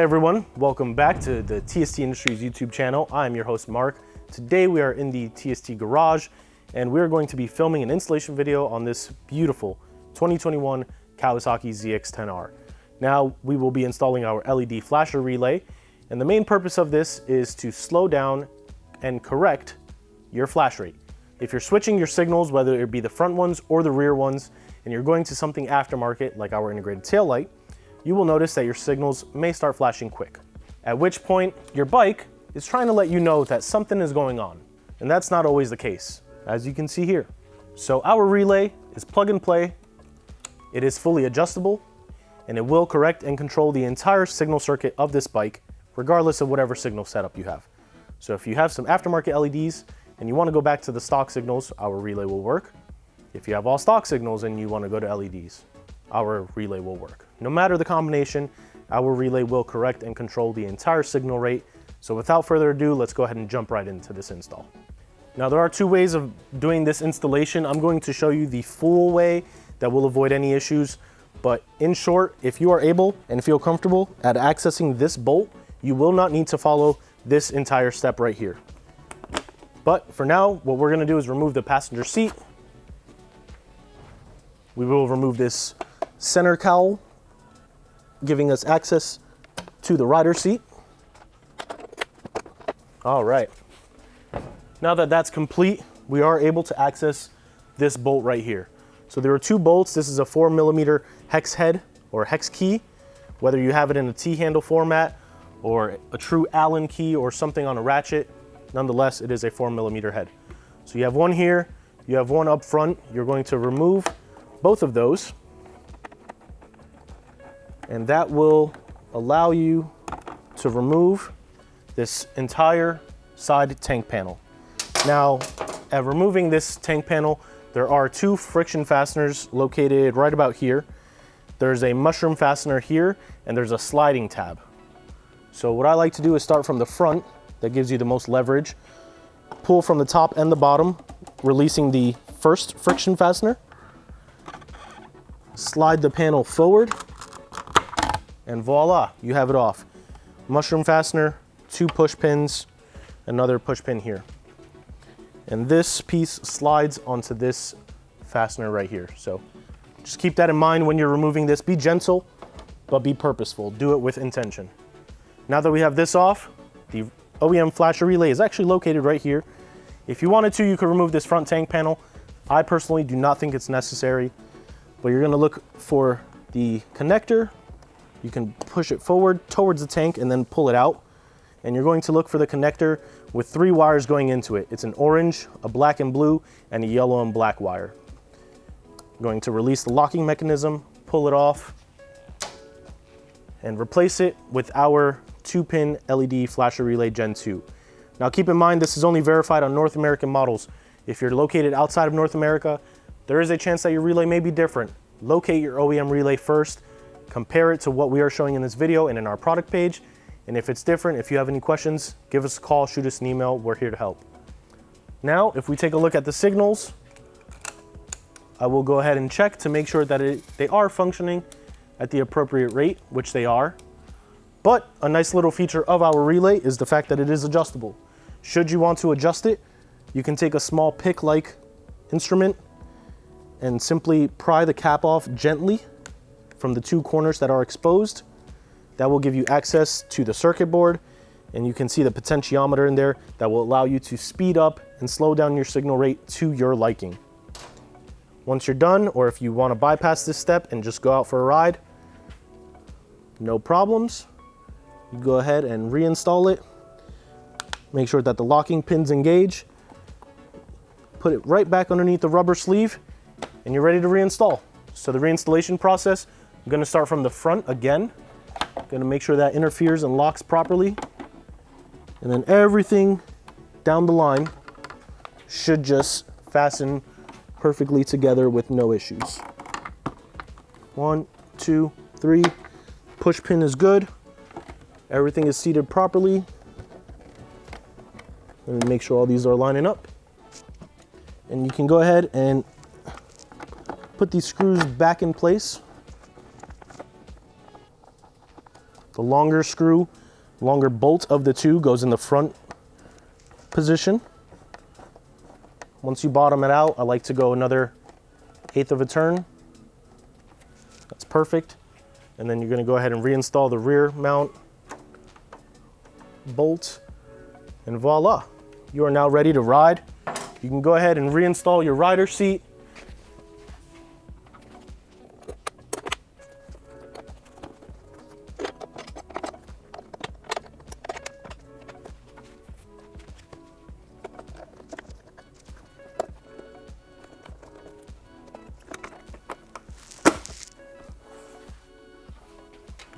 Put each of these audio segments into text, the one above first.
everyone, welcome back to the TST Industries YouTube channel. I'm your host Mark. Today we are in the TST garage and we're going to be filming an installation video on this beautiful 2021 Kawasaki ZX10R. Now we will be installing our LED flasher relay, and the main purpose of this is to slow down and correct your flash rate. If you're switching your signals, whether it be the front ones or the rear ones, and you're going to something aftermarket like our integrated taillight, you will notice that your signals may start flashing quick. At which point, your bike is trying to let you know that something is going on. And that's not always the case, as you can see here. So our relay is plug and play, it is fully adjustable, and it will correct and control the entire signal circuit of this bike, regardless of whatever signal setup you have. So if you have some aftermarket LEDs and you want to go back to the stock signals, our relay will work. If you have all stock signals and you want to go to LEDs, our relay will work. No matter the combination, our relay will correct and control the entire signal rate. So without further ado, let's go ahead and jump right into this install. Now there are two ways of doing this installation. I'm going to show you the full way that will avoid any issues. But in short, if you are able and feel comfortable at accessing this bolt, you will not need to follow this entire step right here. But for now, what we're gonna do is remove the passenger seat. We will remove this center cowl, giving us access to the rider seat. All right. Now that that's complete, we are able to access this bolt right here. So there are two bolts. This is a 4mm hex head or hex key, whether you have it in a T-handle format or a true Allen key or something on a ratchet. Nonetheless, it is a 4mm head. So you have one here, you have one up front. You're going to remove both of those, and that will allow you to remove this entire side tank panel. Now, at removing this tank panel, there are two friction fasteners located right about here. There's a mushroom fastener here, and there's a sliding tab. So what I like to do is start from the front. That gives you the most leverage. Pull from the top and the bottom, releasing the first friction fastener. Slide the panel forward, and voila, you have it off. Mushroom fastener, two push pins, another push pin here. And this piece slides onto this fastener right here. So just keep that in mind when you're removing this. Be gentle, but be purposeful. Do it with intention. Now that we have this off, the OEM flasher relay is actually located right here. If you wanted to, you could remove this front tank panel. I personally do not think it's necessary, but you're gonna look for the connector. You can push it forward towards the tank and then pull it out. And you're going to look for the connector with 3 wires going into it. It's an orange, a black and blue, and a yellow and black wire. I'm going to release the locking mechanism, pull it off, and replace it with our 2-pin LED flasher relay Gen 2. Now keep in mind, this is only verified on North American models. If you're located outside of North America, there is a chance that your relay may be different. Locate your OEM relay first, compare it to what we are showing in this video and in our product page. And if it's different, if you have any questions, give us a call, shoot us an email, we're here to help. Now, if we take a look at the signals, I will go ahead and check to make sure that they are functioning at the appropriate rate, which they are. But a nice little feature of our relay is the fact that it is adjustable. Should you want to adjust it, you can take a small pick-like instrument and simply pry the cap off gently from the 2 corners that are exposed. That will give you access to the circuit board, and you can see the potentiometer in there that will allow you to speed up and slow down your signal rate to your liking. Once you're done, or if you want to bypass this step and just go out for a ride, no problems. You go ahead and reinstall it. Make sure that the locking pins engage. Put it right back underneath the rubber sleeve, and you're ready to reinstall. So the reinstallation process, I'm going to start from the front again. Going to make sure that interferes and locks properly. And then everything down the line should just fasten perfectly together with no issues. 1, 2, 3. Push pin is good. Everything is seated properly. And make sure all these are lining up. And you can go ahead and put these screws back in place. The The longer screw, longer bolt of the two goes in the front position. Once you bottom it out, I like to go another 1/8 of a turn. That's perfect. And then you're going to go ahead and reinstall the rear mount bolt, and voila, you are now ready to ride. You can go ahead and reinstall your rider seat.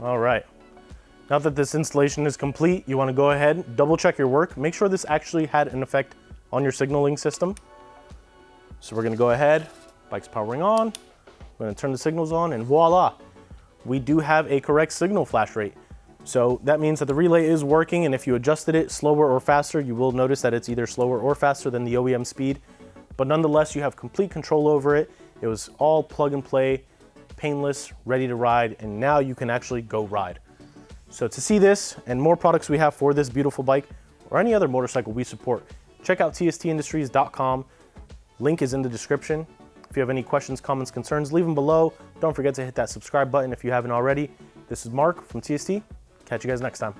All right, now that this installation is complete, you want to go ahead, double check your work, make sure this actually had an effect on your signaling system. So we're going to go ahead, bike's powering on, we're going to turn the signals on, and voila, we do have a correct signal flash rate. So that means that the relay is working, and if you adjusted it slower or faster, you will notice that it's either slower or faster than the OEM speed, but nonetheless, you have complete control over it. It was all plug and play, painless, ready to ride, and now you can actually go ride. So to see this and more products we have for this beautiful bike or any other motorcycle we support, check out tstindustries.com. Link is in the description. If you have any questions, comments, concerns, leave them below. Don't forget to hit that subscribe button if you haven't already. This is Mark from TST. Catch you guys next time.